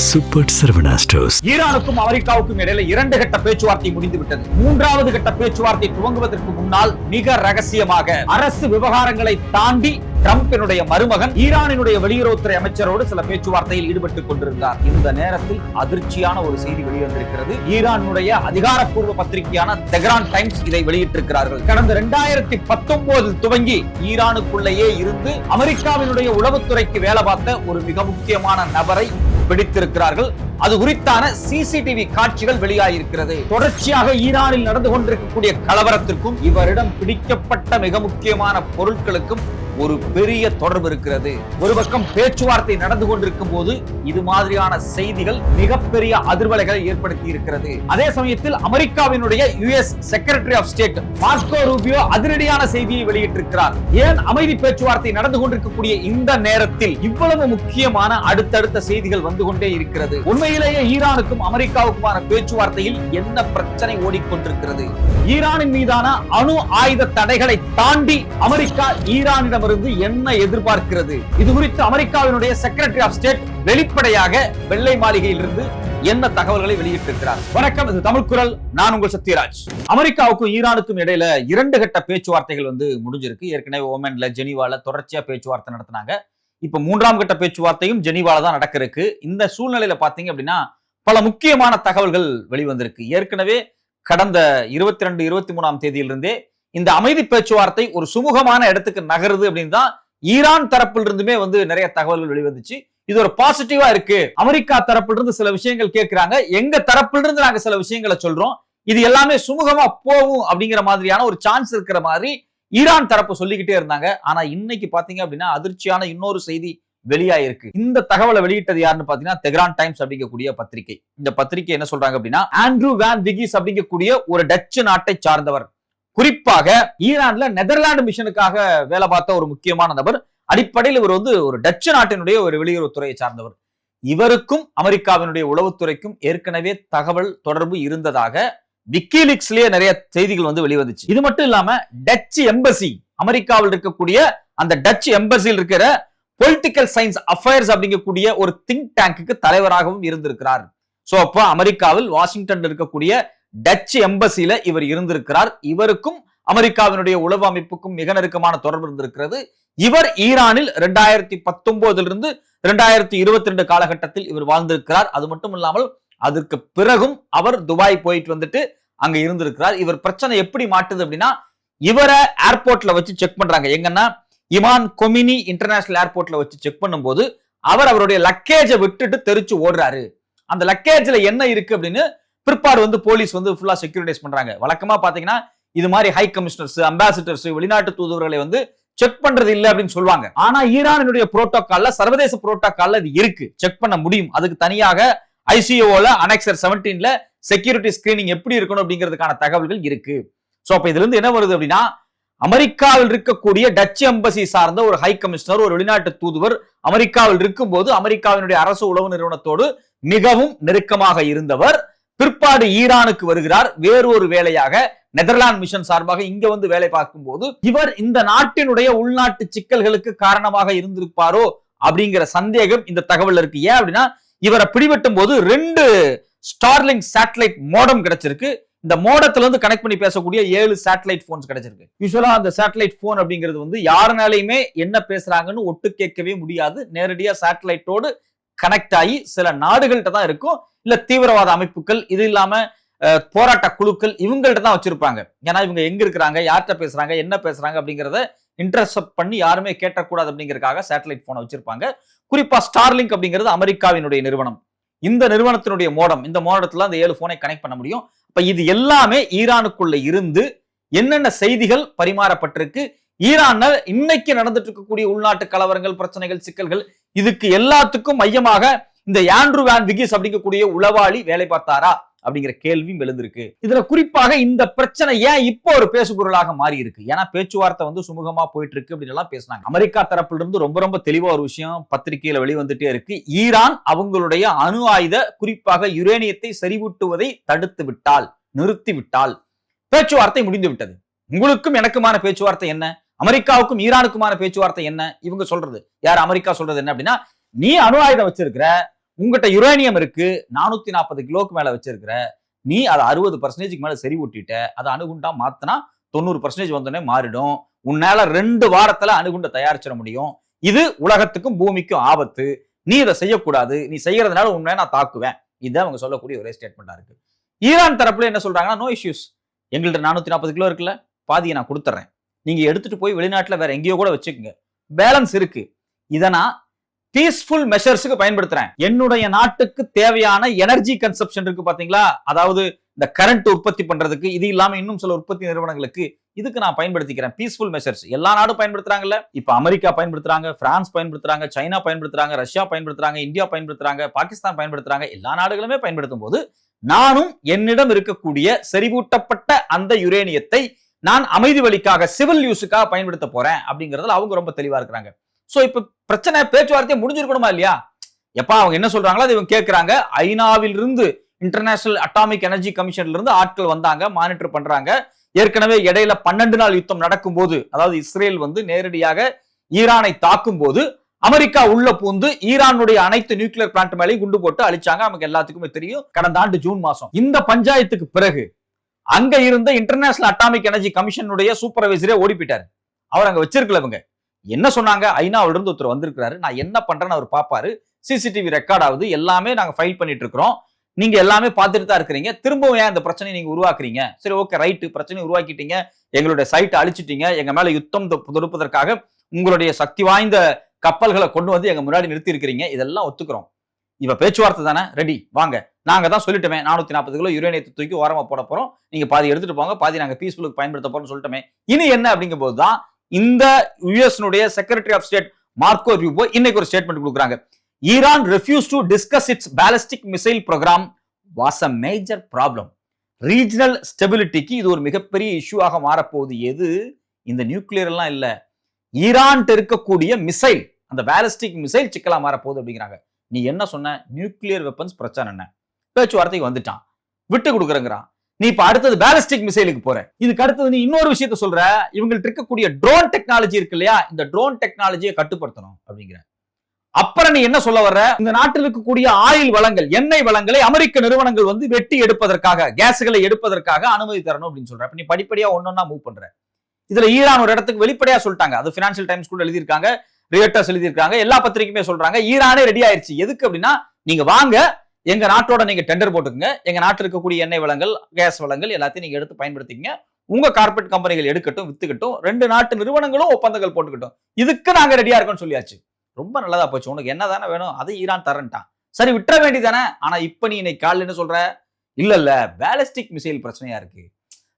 Super Saravana stores. ஈரானுக்கும் அமெரிக்காவுக்கும் இடையில 2 கட்ட பேச்சுவார்த்தை முடிந்துவிட்டது. 3வது கட்ட பேச்சுவார்த்தை துவங்குவதற்கு முன்னால் மிக ரகசியமாக அரசு விவகாரங்களை தாண்டி டிரம்பினுடைய மருமகன் ஈரானினுடைய வெளியுறவுத்துறை அமைச்சரோடு சில பேச்சுவார்த்தையில் ஈடுபட்டுக் கொண்டிருந்தார். இந்த நேரத்தில் அதிர்ச்சியான ஒரு செய்தி வெளிவந்திருக்கிறது. ஈரானுடைய அதிகாரப்பூர்வ பத்திரிகையான தெஹ்ரான் டைம்ஸ் இதை வெளியிட்டிருக்கிறார்கள். கடந்த 2019 துவங்கி ஈரானுக்குள்ளேயே இருந்து அமெரிக்காவினுடைய உளவுத்துறைக்கு வேலை பார்த்த ஒரு மிக முக்கியமான நபரை பிடித்திருக்கிறார்கள். அது குறித்தான சிசிடிவி காட்சிகள் வெளியாகியிருக்கிறது. தொடர்ச்சியாக ஈரானில் நடந்து கொண்டிருக்கக்கூடிய கலவரத்திற்கும் இவரிடம் பிடிக்கப்பட்ட மிக முக்கியமான பொருட்களுக்கும் ஒரு பெரிய தொடர்பு இருக்கிறது. ஒரு பக்கம் பேச்சுவார்த்தை நடந்து கொண்டிருக்கும் போது இது மாதிரியான செய்திகள் மிகப்பெரிய அதிர்வலைகளை ஏற்படுத்தி இருக்கிறது. அதே சமயத்தில் அமெரிக்காவினுடைய US secretary of state Marco Rubio அதிரடியான செய்தியை வெளியிட்டிருக்கிறார். ஏன் அமைதி பேச்சுவார்த்தை நடந்து கொண்டிருக்கக்கூடிய இந்த நேரத்தில் இவ்வளவு முக்கியமான அடுத்தடுத்த செய்திகள் வந்து கொண்டே இருக்கிறது? உண்மையிலேயே ஈரானுக்கும் அமெரிக்காவுக்குமான பேச்சுவார்த்தையில் என்ன பிரச்சனை ஓடிக்கொண்டிருக்கிறது? ஈரானின் மீதான அணு ஆயுத தடைகளை தாண்டி அமெரிக்கா ஈரானிடம் என்ன எதிர்பார்க்கிறது? இது குறித்து அமெரிக்காவினுடைய செக்ரட்டரி ஆஃப் ஸ்டேட் வெளிப்படையாக வெள்ளை மாளிகையில் இருந்து என்ன தகவல்களை வெளியிட்டிருக்கிறார்? வணக்கம், இது தமிழ் குரல். நான் உங்கள் சத்யராஜ். அமெரிக்காவுக்கும் ஈரானுக்கும் இடையில 2 கட்ட பேச்சுவார்த்தைகள் முடிஞ்சிருக்கு. ஏற்கனவே ஓமன்ல ஜெனீவால தொடர்ச்சியா பேச்சுவார்த்தை நடத்தினாங்க. இப்ப 3ஆம் கட்ட பேச்சுவார்த்தையும் ஜெனீவால தான் நடக்க இருக்கு. இந்த சூழ்நிலையில பாத்தீங்க அப்படின்னா பல முக்கியமான தகவல்கள் வெளிவந்திருக்கு. ஏற்கனவே கடந்த 22, 23ஆம் தேதியிலிருந்தே இந்த அமைதி பேச்சுவார்த்தை ஒரு சுமூகமான இடத்துக்கு நகருது அப்படின்னு தான் ஈரான் தரப்பில் இருந்துமே நிறைய தகவல்கள் வெளிவந்துச்சு. இது ஒரு பாசிட்டிவா இருக்கு. அமெரிக்கா தரப்பில் இருந்து சில விஷயங்கள் கேட்கிறாங்க, எங்க தரப்பில் இருந்து நாங்க சில விஷயங்களை சொல்றோம், இது எல்லாமே சுமூகமா போகும் அப்படிங்கிற மாதிரியான ஒரு சான்ஸ் இருக்கிற மாதிரி ஈரான் தரப்பு சொல்லிக்கிட்டே இருந்தாங்க. ஆனா இன்னைக்கு பாத்தீங்க அப்படின்னா அதிர்ச்சியான இன்னொரு செய்தி வெளியாயிருக்கு. இந்த தகவலை வெளியிட்டது யாருன்னு பாத்தீங்கன்னா தெஹ்ரான் டைம்ஸ் அப்படிங்கக்கூடிய பத்திரிகை. இந்த பத்திரிகை என்ன சொல்றாங்க அப்படின்னா, ஆண்ட்ரூ வேன் விகிஸ் அப்படிங்கக்கூடிய ஒரு டச்சு நாட்டை சார்ந்தவர், குறிப்பாக ஈரான்ல நெதர்லாந்து மிஷனுக்காக வேலை பார்த்த ஒரு முக்கியமான நபர். அடிப்படையில் இவர் ஒரு டச்சு நாட்டினுடைய ஒரு வெளியுறவுத்துறையை சார்ந்தவர். இவருக்கும் அமெரிக்காவினுடைய உளவுத்துறைக்கும் ஏற்கனவே தகவல் தொடர்பு இருந்ததாக விக்கிலீக்ஸ்லயே நிறைய செய்திகள் வெளிவந்துச்சு. இது மட்டும் இல்லாம டச்சு எம்பசி, அமெரிக்காவில் இருக்கக்கூடிய அந்த டச்சு எம்பசியில் இருக்கிற பொலிட்டிக்கல் சயின்ஸ் அஃபேர்ஸ் அப்படிங்கக்கூடிய ஒரு திங்க் டேங்குக்கு தலைவராகவும் இருந்திருக்கிறார். சோ அப்ப அமெரிக்காவில் வாஷிங்டன் இருக்கக்கூடிய டச்சு எம்பசியில இவர் இருந்திருக்கிறார். இவருக்கும் அமெரிக்காவினுடைய உளவு அமைப்புக்கும் மிக நெருக்கமான தொடர்பு இருந்திருக்கிறது. இவர் ஈரானில் 2019 இருந்து 2022 காலகட்டத்தில் இவர் வாழ்ந்திருக்கிறார். அது மட்டும் இல்லாமல் அதற்கு பிறகும் அவர் துபாய் போயிட்டு அங்க இருந்திருக்கிறார். இவர் பிரச்சனை எப்படி மாட்டுது அப்படின்னா, இவரை ஏர்போர்ட்ல வச்சு செக் பண்றாங்க. எங்கன்னா இமான் கொமினி இன்டர்நேஷனல் ஏர்போர்ட்ல வச்சு செக் பண்ணும்போது அவருடைய லக்கேஜை விட்டுட்டு தெரிச்சு ஓடுறாரு. அந்த லக்கேஜ்ல என்ன இருக்கு அப்படின்னு பிற்பாடு போலீஸ் ஃபுல்லா செக்யூரிடைஸ் பண்றாங்க. வழக்கமா பாத்தீங்கன்னா இது மாதிரி ஹை கமிஷனர்ஸ், அம்பாசிடர்ஸ், வெளிநாட்டு தூதுவர்களை செக் பண்றது இல்ல அப்படின்னு சொல்லுவாங்க. ஆனா ஈரானுடைய புரோட்டோகால்ல, சர்வதேச புரோட்டோகால்ல இது இருக்கு, செக் பண்ண முடியும். அதுக்கு தனியாக ஐசிஓல அனெக்சர் 17ல செக்யூரிட்டி ஸ்கிரீனிங் எப்படி இருக்கணும் அப்படிங்கிறதுக்கான தகவல்கள் இருக்கு. சோ அப்ப இதுல இருந்து என்ன வருது அப்படின்னா, அமெரிக்காவில் இருக்கக்கூடிய டச்சு எம்பசி சார்ந்த ஒரு ஹை கமிஷனர், ஒரு வெளிநாட்டு தூதுவர் அமெரிக்காவில் இருக்கும்போது அமெரிக்காவினுடைய அரசு உளவு நிறுவனத்தோடு மிகவும் நெருக்கமாக இருந்தவர் பிற்பாடு ஈரானுக்கு வருகிறார். வேறொரு வேலையாக நெதர்லாந்து மிஷன் சார்பாக இங்க வேலை பார்க்கும் போது இவர் இந்த நாட்டினுடைய உள்நாட்டு சிக்கல்களுக்கு காரணமாக இருந்திருப்பாரோ அப்படிங்கிற சந்தேகம் இந்த தகவல் இருக்கு. ஏன் அப்படின்னா, இவரை பிடிபட்டும் போது 2 ஸ்டார்லிங்க் சேட்டலைட் மோடம் கிடைச்சிருக்கு. இந்த மோடத்துல கனெக்ட் பண்ணி பேசக்கூடிய 7 சேட்டலைட் போன்ஸ் கிடைச்சிருக்கு. யூசுவலா அந்த சேட்டலைட் போன் அப்படிங்கிறது யாருனாலையுமே என்ன பேசுறாங்கன்னு ஒட்டு கேட்கவே முடியாது. நேரடியா சேட்டலைட்டோடு கனெக்ட் ஆகி சில நாடுகள்கிட்ட தான் இருக்கும், இல்ல தீவிரவாத அமைப்புகள், இது இல்லாம போராட்ட குழுக்கள் இவங்கள்ட்ட தான் வச்சிருப்பாங்க. ஏன்னா இவங்க எங்க இருக்கிறாங்க, யார்கிட்ட பேசுறாங்க, என்ன பேசுறாங்க அப்படிங்கறத இன்டர்செப்ட் பண்ணி யாருமே கேட்டக்கூடாது அப்படிங்கறதுக்காக சேட்டலைட் போனை வச்சிருப்பாங்க. குறிப்பா ஸ்டார்லிங்க் அப்படிங்கிறது அமெரிக்காவினுடைய நிறுவனம். இந்த நிறுவனத்தினுடைய மோடம், இந்த மோடத்துல அந்த 7 போனை கனெக்ட் பண்ண முடியும். அப்ப இது எல்லாமே ஈரானுக்குள்ள இருந்து என்னென்ன செய்திகள் பரிமாறப்பட்டிருக்கு, ஈரான்ல இன்னைக்கு நடந்துட்டு இருக்கக்கூடிய உள்நாட்டு கலவரங்கள், பிரச்சனைகள், சிக்கல்கள், இதுக்கு எல்லாத்துக்கும் மையமாக இந்த ஆண்ட்ரூ வேன் விகிஸ் அப்படிங்கக்கூடிய உளவாளி வேலை பார்த்தாரா அப்படிங்கிற கேள்வியும் எழுந்திருக்கு. இதுல குறிப்பாக இந்த பிரச்சனை ஏன் இப்போ ஒரு பேசுபொருளாக மாறி இருக்கு? ஏன்னா பேச்சுவார்த்தை சுமூகமா போயிட்டு இருக்கு அப்படின்னு எல்லாம் பேசினாங்க. அமெரிக்கா தரப்புல இருந்து ரொம்ப தெளிவா ஒரு விஷயம் பத்திரிகையில வெளிவந்துட்டே இருக்கு. ஈரான் அவங்களுடைய அணு ஆயுத, குறிப்பாக யுரேனியத்தை செறிவூட்டுவதை தடுத்து விட்டால், நிறுத்தி விட்டால் பேச்சுவார்த்தை முடிந்து விட்டது. உங்களுக்கும் எனக்குமான பேச்சுவார்த்தை என்ன, அமெரிக்காவுக்கும் ஈரானுக்குமான பேச்சுவார்த்தை என்ன? இவங்க சொல்றது யார்? அமெரிக்கா சொல்றது என்ன அப்படின்னா, நீ அணு ஆயுதம் வச்சிருக்கிற, உங்ககிட்ட யுரேனியம் இருக்கு, 440 கிலோக்கு மேல வச்சிருக்கிற நீ அதை 60% மேல சரி ஊட்டிட்ட, அதை அணுகுண்டா மாத்தினா 90% வந்தோடனே மாறிடும். உன்னால 2 வாரத்துல அணுகுண்டை தயாரிச்சிட முடியும். இது உலகத்துக்கும் பூமிக்கும் ஆபத்து. நீ இதை செய்யக்கூடாது. நீ செய்யறதுனால உண்மையை நான் தாக்குவேன். இதுதான் அவங்க சொல்லக்கூடிய ஒரே ஸ்டேட்மெண்டா இருக்கு. ஈரான் தரப்புல என்ன சொல்றாங்கன்னா, நோ இஷ்யூஸ். எங்கள்ட்ட 440 கிலோ இருக்குல்ல, பாதியை நான் கொடுத்துறேன். நீங்க எடுத்துட்டு போய் வெளிநாட்டுல வேற எங்கேயோ கூட வச்சுக்கோங்க. பேலன்ஸ் இருக்கு. இதை நான் பீஸ்ஃபுல் மெஷர்ஸுக்கு பயன்படுத்துறேன். என்னுடைய நாட்டுக்கு தேவையான எனர்ஜி கன்சப்ஷன் இருக்கு பாத்தீங்களா, அதாவது இந்த கரண்ட் உற்பத்தி பண்றதுக்கு, இது இல்லாம இன்னும் சில உற்பத்தி நிறுவனங்களுக்கு இதுக்கு நான் பயன்படுத்திக்கிறேன். பீஸ்ஃபுல் மெஷர்ஸ் எல்லா நாடும் பயன்படுத்துறாங்கல்ல. இப்ப அமெரிக்கா பயன்படுத்துறாங்க, பிரான்ஸ் பயன்படுத்துறாங்க, சைனா பயன்படுத்துறாங்க, ரஷ்யா பயன்படுத்துறாங்க, இந்தியா பயன்படுத்துறாங்க, பாகிஸ்தான் பயன்படுத்துறாங்க. எல்லா நாடுகளுமே பயன்படுத்தும் போது நானும் என்னிடம் இருக்கக்கூடிய செறிவூட்டப்பட்ட அந்த யுரேனியத்தை நான் அமைதி வழிக்காக, சிவில் யூஸுக்காக பயன்படுத்த போறேன் அப்படிங்கறதுல அவங்க ரொம்ப தெளிவா இருக்கிறாங்க. சோ இப்ப பிரச்சனை பேச்சுவார்த்தையை முடிஞ்சிருக்கணுமா இல்லையா? எப்ப அவங்க என்ன சொல்றாங்களோ அதை இவங்க கேட்கிறாங்க. ஐநாவில் இருந்து, இன்டர்நேஷனல் அட்டாமிக் எனர்ஜி கமிஷன்ல இருந்து ஆட்கள் வந்தாங்க, மானிட்டர் பண்றாங்க. ஏற்கனவே இடையில 12 நாள் யுத்தம் நடக்கும் போது, அதாவது இஸ்ரேல் வந்து நேரடியாக ஈரானை தாக்கும் போது அமெரிக்கா உள்ள பூந்து ஈரானுடைய அனைத்து நியூக்ளியர் பிளான்ட் மேலேயும் குண்டு போட்டு அழிச்சாங்க. நமக்கு எல்லாத்துக்குமே தெரியும். கடந்த ஆண்டு ஜூன் மாசம் இந்த பஞ்சாயத்துக்கு பிறகு அங்க இருந்த இன்டர்நேஷனல் அட்டாமிக் எனர்ஜி கமிஷனுடைய சூப்பர்வைசரே ஓடி போயிட்டாரு. அவர் அங்க வச்சிருக்கலவங்க என்ன சொன்னாங்க, ஐநாவில இருந்து ஒருத்தர் வந்திருக்காரு, நான் என்ன பண்றேன்னு அவர் பாப்பாரு, சிசிடிவி ரெக்கார்ட் ஆகுது, எல்லாமே நாங்க ஃபைல் பண்ணிட்டு இருக்கிறோம், நீங்க எல்லாமே பார்த்துட்டு தான் இருக்கிறீங்க, திரும்பவும் ஏன் இந்த பிரச்சனையை நீங்க உருவாக்குறீங்க? சரி, ஓகே, ரைட்டு, பிரச்சனை உருவாக்கிட்டீங்க, எங்களுடைய சைட்டை அழிச்சிட்டீங்க, எங்க மேல யுத்தம் தொடுப்பதற்காக உங்களுடைய சக்தி வாய்ந்த கப்பல்களை கொண்டு வந்து எங்க முன்னாடி நிறுத்தி இருக்கிறீங்க, இதெல்லாம் ஒத்துக்கிறோம். இப்ப பேச்சுவார்த்தை தானே, ரெடி, வாங்க, நாங்க தான் சொல்லிட்டோமே 440 கிலோ யுரேனியத்தை தூக்கி ஓரமா போட போறோம், நீங்க பாதி எடுத்துட்டு போங்க, பாதி நாங்க பீஸ்ஃபுல்லுக்கு பயன்படுத்த போறோம்னு சொல்லிட்டோமே. இனி என்ன அப்படிங்கும் போதுதான் இந்த யுஎஸ்னுடைய secretary of state Marco Rubio இன்னைக்கு ஒரு ஸ்டேட்மெண்ட் கொடுக்குறாங்க. Iran refuse to discuss its ballistic missile program was a major problem. Regional ஸ்டெபிலிட்டிக்கு இது ஒரு மிகப்பெரிய இஷ்யூவாக மாறப்போகுது. எது? இந்த நியூக்ளியர் எல்லாம் இல்ல, ஈரான் இருக்கக்கூடிய மிசைல், அந்த பாலிஸ்டிக் மிசைல் சிக்கலா மாறப்போகுது அப்படிங்கிறாங்க. நீ என்ன சொன்ன? நியூக்ளியர் வெப்பன்ஸ் பிரச்சனை என்ன? பேச்சுவார்த்தைக்கு வந்துட்டான், விட்டு கொடுக்குறேங்கிறான். நீ இப்ப அடுத்தது பாலிஸ்டிக் மிசைலுக்கு போற. இதுக்கு அடுத்தது நீ இன்னொரு விஷயத்த சொல்ற, இவங்கள்ட்ட இருக்கக்கூடிய ட்ரோன் டெக்னாலஜி இருக்கு இல்லையா, இந்த ட்ரோன் டெக்னாலஜியை கட்டுப்படுத்தணும் அப்படிங்கிற. அப்புறம் நீ என்ன சொல்ல வர்ற? இந்த நாட்டில் இருக்கக்கூடிய ஆயில் வளங்கள், எண்ணெய் வளங்களை அமெரிக்க நிறுவனங்கள் வந்து வெட்டி எடுப்பதற்காக, கேஸ்களை எடுப்பதற்காக அனுமதி தரணும் அப்படின்னு சொல்ற. நீ படிப்படியா ஒன்னொன்னா மூவ் பண்ற. இதுல ஈரான் ஒரு இடத்துக்கு வெளிப்படையா சொல்லிட்டாங்க. அது பினான்சியல் டைம்ஸ் கூட எழுதியிருக்காங்க, ரியோட்டர்ஸ் எழுதியிருக்காங்க, எல்லா பத்திரிகையுமே சொல்றாங்க. ஈரானே ரெடி ஆயிருச்சு. எதுக்கு அப்படின்னா, நீங்க வாங்க, எங்க நாட்டோட நீங்க டெண்டர் போட்டுக்கங்க, எங்க நாட்டில் இருக்கக்கூடிய எண்ணெய் வளங்கள், கேஸ் வளங்கள் எல்லாத்தையும் நீங்க எடுத்து பயன்படுத்திங்க, உங்க கார்பரேட் கம்பெனிகள் எடுக்கட்டும், வித்துக்கட்டும், 2 நாட்டு நிறுவனங்களும் ஒப்பந்தங்கள் போட்டுக்கட்டும், இதுக்கு நாங்க ரெடியா இருக்கோம்னு சொல்லியாச்சு. ரொம்ப நல்லதா போச்சு. உனக்கு என்னதானே வேணும், அது ஈரான் தரன்ட்டான். சரி, விட்டுற வேண்டியதானே. ஆனா இப்ப நீ இன்னைக்கு காலையில என்ன சொல்ற? இல்ல பாலிஸ்டிக் மிசைல் பிரச்சனையா இருக்கு.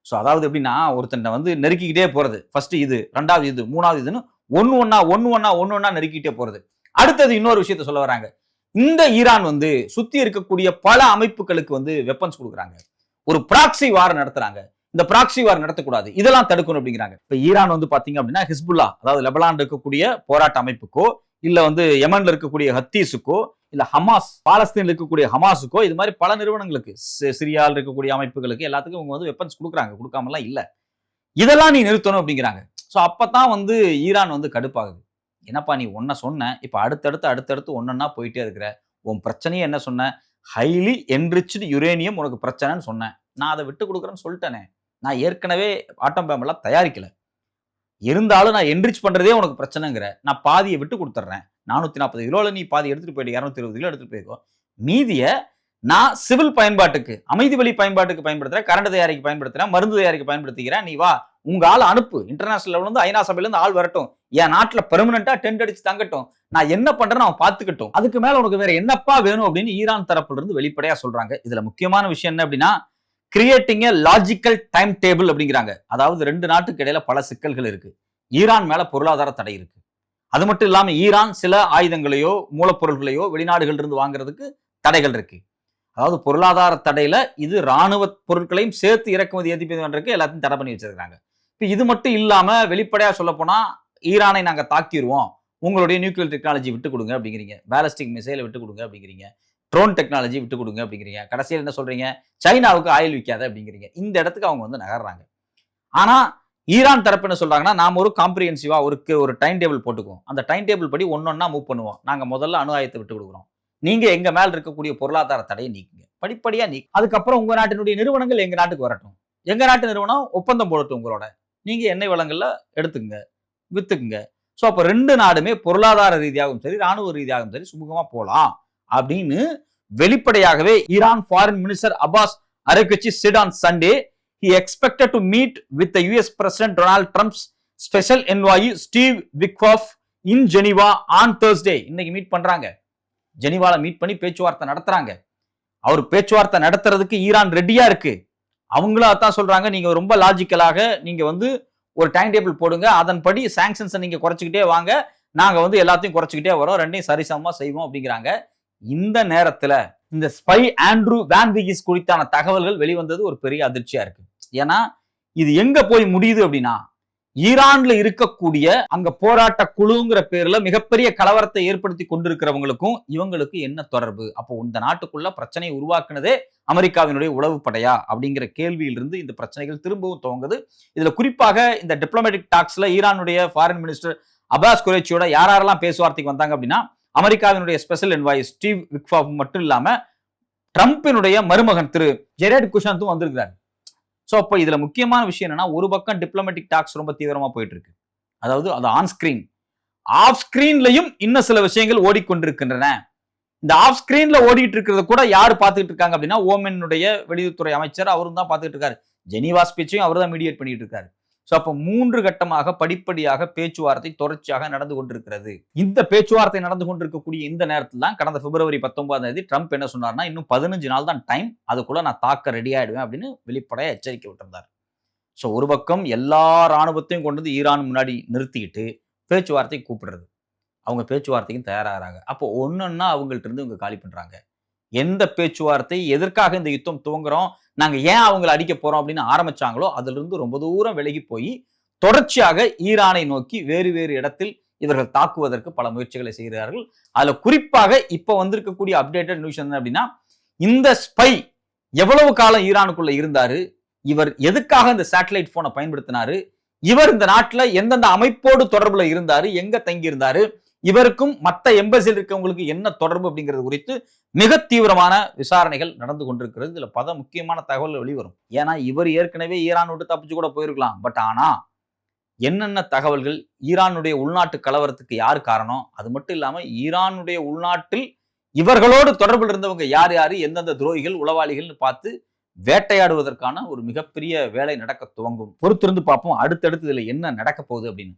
சோ அதாவது எப்படின்னா, ஒருத்தனை வந்து நெருக்கிக்கிட்டே போறது. ஃபர்ஸ்ட் இது, 2வது இது, 3வது இதுன்னு ஒன்னு ஒன்னா நெருக்கிட்டே போறது. அடுத்தது இன்னொரு விஷயத்த சொல்ல வராங்க. இந்த ஈரான் வந்து சுத்தி இருக்கக்கூடிய பல அமைப்புகளுக்கு வந்து வெப்பன்ஸ் கொடுக்குறாங்க, ஒரு பிராக்சி வார் நடத்துறாங்க. இந்த பிராக்சி வார் நடத்தக்கூடாது, இதெல்லாம் தடுக்கணும் அப்படிங்கிறாங்க. இப்ப ஈரான் வந்து பாத்தீங்க அப்படின்னா ஹிஸ்புல்லா, அதாவது லெபனான் இருக்கக்கூடிய போராட்ட அமைப்புக்கோ, இல்ல வந்து யமன்ல இருக்கக்கூடிய ஹத்தீஸுக்கோ, இல்ல ஹமாஸ், பாலஸ்தீன்ல இருக்கக்கூடிய ஹமாஸுக்கோ, இது மாதிரி பல நிறுவனங்களுக்கு, சிரியாவில் இருக்கக்கூடிய அமைப்புகளுக்கு எல்லாத்துக்கும் இவங்க வந்து வெப்பன்ஸ் கொடுக்குறாங்க, கொடுக்காமலாம் இல்ல. இதெல்லாம் நீ நிறுத்தணும் அப்படிங்கிறாங்க. சோ அப்பதான் வந்து ஈரான் வந்து கடுப்பாகுது. என்னப்பா நீ ஒன்ன சொன்ன, இப்ப அடுத்தடுத்து ஒன்னொன்னா போயிட்டே இருக்கிற. உன் பிரச்சனையே என்ன சொன்ன? ஹைலி என்ரிச்டு யுரேனியம் உனக்கு பிரச்சனைன்னு சொன்னேன். நான் அதை விட்டு கொடுக்குறேன்னு சொல்லிட்டேனே. நான் ஏற்கனவே ஆட்டம் பாம் எல்லாம் தயாரிக்கல, இருந்தாலும் நான் என்ரிச் பண்றதே உனக்கு பிரச்சனைங்கிற. நான் பாதியை விட்டு கொடுத்துட்றேன். 440 கிலோல நீ பாதி எடுத்துட்டு போயிட்டு 220 கிலோ எடுத்துட்டு போயிருக்கோ. மீதிய நான் சிவில் பயன்பாட்டுக்கு, அமைதி வழி பயன்பாட்டுக்கு பயன்படுத்துறேன், கரண்ட் தயாரிக்க பயன்படுத்துறேன், மருந்து தயாரிக்க பயன்படுத்திக்கிறேன். நீ வா, உங்க ஆள் அனுப்பு, இன்டர்நேஷனல் லெவல்ல இருந்து, ஐநா சபையில இருந்து ஆள் வரட்டும், என் நாட்டுல பெர்மனண்டா டென்ட் அடிச்சு தங்கட்டும், நான் என்ன பண்றேன்னு அவன் பாத்துக்கட்டும், அதுக்கு மேல உனக்கு வேற என்னப்பா வேணும் அப்படின்னு ஈரான் தரப்புல இருந்து வெளிப்படையா சொல்றாங்க. இதுல முக்கியமான விஷயம் என்ன அப்படின்னா, கிரியேட்டிங் எ லாஜிக்கல் டைம் டேபிள் அப்படிங்கிறாங்க. அதாவது 2 நாட்டுக்கு இடையில பல சிக்கல்கள் இருக்கு. ஈரான் மேல பொருளாதார தடை இருக்கு. அது மட்டும் இல்லாம ஈரான் சில ஆயுதங்களையோ மூலப்பொருள்களையோ வெளிநாடுகள் இருந்து வாங்குறதுக்கு தடைகள் இருக்கு. அதாவது பொருளாதார தடையில இது ராணுவ பொருட்களையும் சேர்த்து இறக்குமதி ஏற்றுமதி பண்றதுக்கு எல்லாத்தையும் தடை பண்ணி வச்சிருக்காங்க. இப்ப இது மட்டும் இல்லாம வெளிப்படையா சொல்ல போனா, ஈரானை நாங்க தாக்கிடுவோம், உங்களுடைய நியூக்ளியர் டெக்னாலஜி விட்டு கொடுங்க அப்படிங்கிறீங்க, பாலிஸ்டிக் மிசைலை விட்டு கொடுங்க அப்படிங்கிறீங்க, ட்ரோன் டெக்னாலஜி விட்டு கொடுங்க அப்படிங்கிறீங்க, கடைசியில் என்ன சொல்றீங்க, சைனாவுக்கு ஆயில் விற்காத அப்படிங்கிறீங்க. இந்த இடத்துக்கு அவங்க வந்து நகர்றாங்க. ஆனா ஈரான் தரப்பு என்ன சொல்றாங்கன்னா, நாம ஒரு காம்ப்ரிஹென்சிவா ஒரு டைம் டேபிள் போட்டுக்குவோம், அந்த டைம் டேபிள் படி ஒன்னொன்னா மூவ் பண்ணுவோம், நாங்க முதல்ல அணு ஆயுதத்தை விட்டு கொடுக்குறோம், நீங்க எங்க மேல இருக்கக்கூடிய பொருளாதார தடையை நீக்குங்க, படிப்படியா அதுக்கப்புறம் உங்க நாட்டினுடைய நிறுவனங்கள் எங்க நாட்டுக்கு வரட்டும், எங்க நாட்டு நிறுவனம் ஒப்பந்தம் போடட்டும் உங்களோட, நீங்க எண்ணெய் வளங்கள்ல எடுத்துக்கங்க, வித்துக்குங்க. சோ அப்ப 2 நாடுமே பொருளாதார ரீதியாகவும் சரி, ராணுவ ரீதியாகவும் சரி சுமூகமா போலாம் அப்படின்னு வெளிப்படையாகவே Iran foreign minister Abbas Araghchi said on Sunday he expected to meet with the US President Donald Trump's special envoy Steve Witkoff in Geneva on Thursday. இன்னைக்கு மீட் பண்றாங்க, ஜெனீவால மீட் பண்ணி பேச்சுவார்த்தை நடத்துறாங்க. அவர் பேச்சுவார்த்தை நடத்துறதுக்கு ஈரான் ரெடியா இருக்கு. அவங்களும் அதான் சொல்றாங்க, நீங்க ரொம்ப லாஜிக்கலாக நீங்க ஒரு டைம் டேபிள் போடுங்க, அதன்படி சாங்ஷன்ஸை நீங்க குறைச்சிக்கிட்டே வாங்க, நாங்க எல்லாத்தையும் குறைச்சிக்கிட்டே வரோம், ரெண்டையும் சரிசமமா செய்வோம் அப்படிங்கிறாங்க. இந்த நேரத்துல இந்த ஸ்பை ஆண்ட்ரூ வேன் விகிஸ் குறித்தான தகவல்கள் வெளிவந்தது ஒரு பெரிய அதிர்ச்சியா இருக்கு. ஏன்னா இது எங்க போய் முடியுது அப்படின்னா, ஈரான்ல இருக்கக்கூடிய அங்க போராட்ட குழுங்கிற பேர்ல மிகப்பெரிய கலவரத்தை ஏற்படுத்தி கொண்டிருக்கிறவங்களுக்கும் இவங்களுக்கு என்ன தொடர்பு? அப்போ இந்த நாட்டுக்குள்ள பிரச்சனையை உருவாக்குனதே அமெரிக்காவினுடைய உளவு படையா அப்படிங்கிற கேள்வியிலிருந்து இந்த பிரச்சனைகள் திரும்பவும் துவங்குது. இதுல குறிப்பாக இந்த டிப்ளமேட்டிக் டாக்ஸ்ல ஈரானுடைய ஃபாரின் மினிஸ்டர் அப்பாஸ் குரேஷியோட யாரெல்லாம் பேச்சுவார்த்தைக்கு வந்தாங்க அப்படின்னா, அமெரிக்காவினுடைய ஸ்பெஷல் என்வாய் ஸ்டீவ் விட்காஃப் மட்டும் இல்லாம ட்ரம்பினுடைய மருமகன் திரு ஜெரட் குஷன்தும் வந்திருக்கிறார். சோ அப்ப இதுல முக்கியமான விஷயம் என்னன்னா, ஒரு பக்கம் டிப்ளமேட்டிக் டாக்ஸ் ரொம்ப தீவிரமா போயிட்டு இருக்கு, அதாவது அது ஆன் ஸ்கிரீன், ஆஃப் ஸ்கிரீன்லயும் இன்னும் சில விஷயங்கள் ஓடிக்கொண்டிருக்கின்றன. இந்த ஆஃப் ஸ்கிரீன்ல ஓடிட்டு இருக்கிறது கூட யாரு பார்த்துட்டு இருக்காங்க அப்படின்னா, ஓமனுடைய வெளியுறவுத்துறை அமைச்சர் அவரும் தான் பார்த்துட்டு இருக்காரு. ஜெனீவா ஸ்பீச்சையும் அவர் தான் மீடியேட் பண்ணிட்டு இருக்காரு. சோ அப்ப 3 கட்டமாக படிப்படியாக பேச்சுவார்த்தை தொடர்ச்சியாக நடந்து கொண்டிருக்கிறது. இந்த பேச்சுவார்த்தை நடந்து கொண்டிருக்கக்கூடிய இந்த நேரத்தில் தான் கடந்த பிப்ரவரி 19 ட்ரம்ப் என்ன சொன்னார்னா, இன்னும் 15 நாள் தான் டைம், அதுக்குள்ள நான் தாக்க ரெடி ஆயிடுவேன் அப்படின்னு வெளிப்படையா எச்சரிக்கை விட்டிருந்தார். சோ ஒரு பக்கம் எல்லா ராணுவத்தையும் கொண்டு ஈரான் முன்னாடி நிறுத்திட்டு பேச்சுவார்த்தை கூப்பிடுறது, அவங்க பேச்சுவார்த்தைக்கும் தயாராகிறாங்க. அப்போ ஒன்னொன்னா அவங்கள்ட்ட இருந்து இவங்க காலி பண்றாங்க. எந்த பேச்சுவார்த்தை எதற்காக இந்த யுத்தம் துவங்குறோம், நாங்க ஏன் அவங்களை அடிக்க போறோம் அப்படின்னு ஆரம்பிச்சாங்களோ அதுல இருந்து ரொம்ப தூரம் விலகி போய் தொடர்ச்சியாக ஈரானை நோக்கி வேறு வேறு இடத்தில் இவர்கள் தாக்குவதற்கு பல முயற்சிகளை செய்கிறார்கள். அதுல குறிப்பாக இப்ப வந்திருக்கக்கூடிய அப்டேட்டட் நியூஸ் என்ன அப்படின்னா, இந்த ஸ்பை எவ்வளவு காலம் ஈரானுக்குள்ள இருந்தாரு, இவர் எதுக்காக இந்த சேட்டலைட் போனை பயன்படுத்தினாரு, இவர் இந்த நாட்டுல எந்தெந்த அமைப்போடு தொடர்புல இருந்தாரு, எங்க தங்கி இருந்தாரு, இவருக்கும் மற்ற எம்பசியில் இருக்கவங்களுக்கு என்ன தொடர்பு அப்படிங்கிறது குறித்து மிக தீவிரமான விசாரணைகள் நடந்து கொண்டிருக்கிறது. இதுல பல முக்கியமான தகவல்கள் வெளிவரும். ஏன்னா இவர் ஏற்கனவே ஈரான் விட்டு தப்பிச்சு கூட போயிருக்கலாம். பட் ஆனா என்னென்ன தகவல்கள், ஈரானுடைய உள்நாட்டு கலவரத்துக்கு யார் காரணம், அது மட்டும் இல்லாம ஈரானுடைய உள்நாட்டில் இவர்களோடு தொடர்பில் இருந்தவங்க யார் யாரு, எந்தெந்த துரோகிகள் உளவாளிகள்னு பார்த்து வேட்டையாடுவதற்கான ஒரு மிகப்பெரிய வேலை நடக்க துவங்கும். பொறுத்திருந்து பார்ப்போம் அடுத்தடுத்து இதுல என்ன நடக்க போகுது அப்படின்னு.